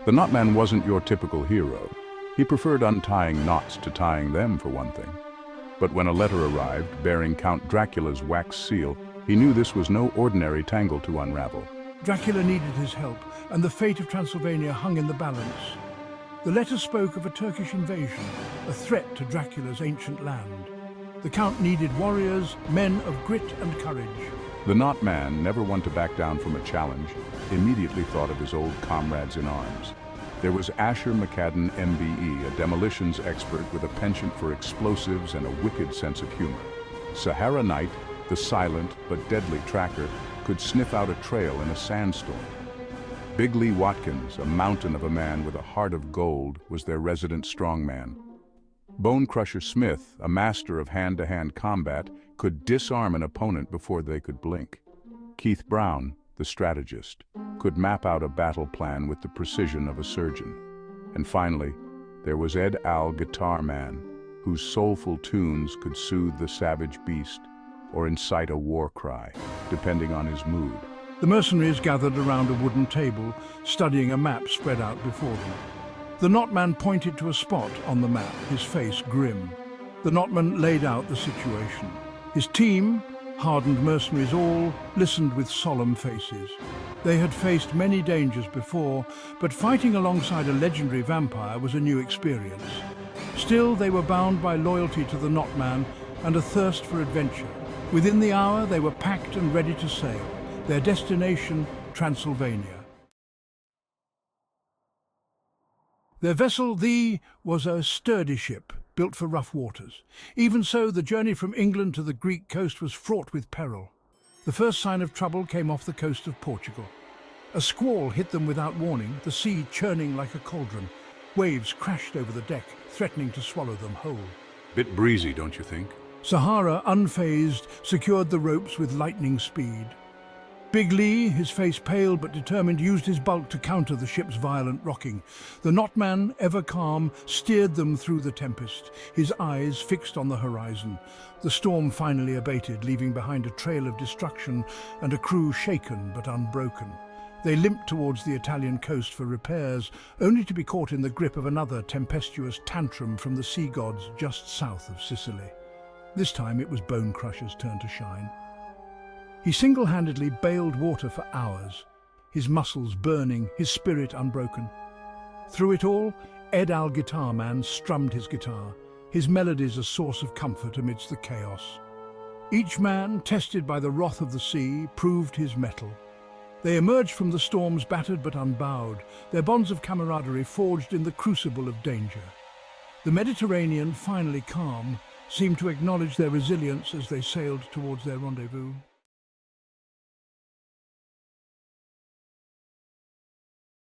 The Knotman wasn't your typical hero. He preferred untying knots to tying them, for one thing. But when a letter arrived bearing Count Dracula's wax seal, he knew this was no ordinary tangle to unravel. Dracula needed his help, and the fate of Transylvania hung in the balance. The letter spoke of a Turkish invasion, a threat to Dracula's ancient land. The Count needed warriors, men of grit and courage. The Knotman, never one to back down from a challenge, immediately thought of his old comrades in arms. There was Asher McCadden, MBE, a demolitions expert with a penchant for explosives and a wicked sense of humor. Sahara Knight, the silent but deadly tracker, could sniff out a trail in a sandstorm. Big Lee Watkins, a mountain of a man with a heart of gold, was their resident strongman. Bone Crusher Smith, a master of hand-to-hand combat, could disarm an opponent before they could blink. Keith Brown, the strategist, could map out a battle plan with the precision of a surgeon. And finally, there was Ed Al Guitar Man, whose soulful tunes could soothe the savage beast or incite a war cry, depending on his mood. The mercenaries gathered around a wooden table, studying a map spread out before them. The Knotman pointed to a spot on the map, his face grim. The Knotman laid out the situation. His team, hardened mercenaries all, listened with solemn faces. They had faced many dangers before, but fighting alongside a legendary vampire was a new experience. Still, they were bound by loyalty to the Knotman and a thirst for adventure. Within the hour, they were packed and ready to sail. Their destination, Transylvania. Their vessel, was a sturdy ship, built for rough waters. Even so, the journey from England to the Greek coast was fraught with peril. The first sign of trouble came off the coast of Portugal. A squall hit them without warning, the sea churning like a cauldron. Waves crashed over the deck, threatening to swallow them whole. Bit breezy, don't you think? Sahara, unfazed, secured the ropes with lightning speed. Big Lee, his face pale but determined, used his bulk to counter the ship's violent rocking. The Knotman, ever calm, steered them through the tempest, his eyes fixed on the horizon. The storm finally abated, leaving behind a trail of destruction and a crew shaken but unbroken. They limped towards the Italian coast for repairs, only to be caught in the grip of another tempestuous tantrum from the sea gods just south of Sicily. This time it was Bone Crusher's turn to shine. He single-handedly baled water for hours, his muscles burning, his spirit unbroken. Through it all, Ed Al Guitar Man strummed his guitar, his melodies a source of comfort amidst the chaos. Each man, tested by the wrath of the sea, proved his mettle. They emerged from the storms battered but unbowed, their bonds of camaraderie forged in the crucible of danger. The Mediterranean, finally calm, seemed to acknowledge their resilience as they sailed towards their rendezvous.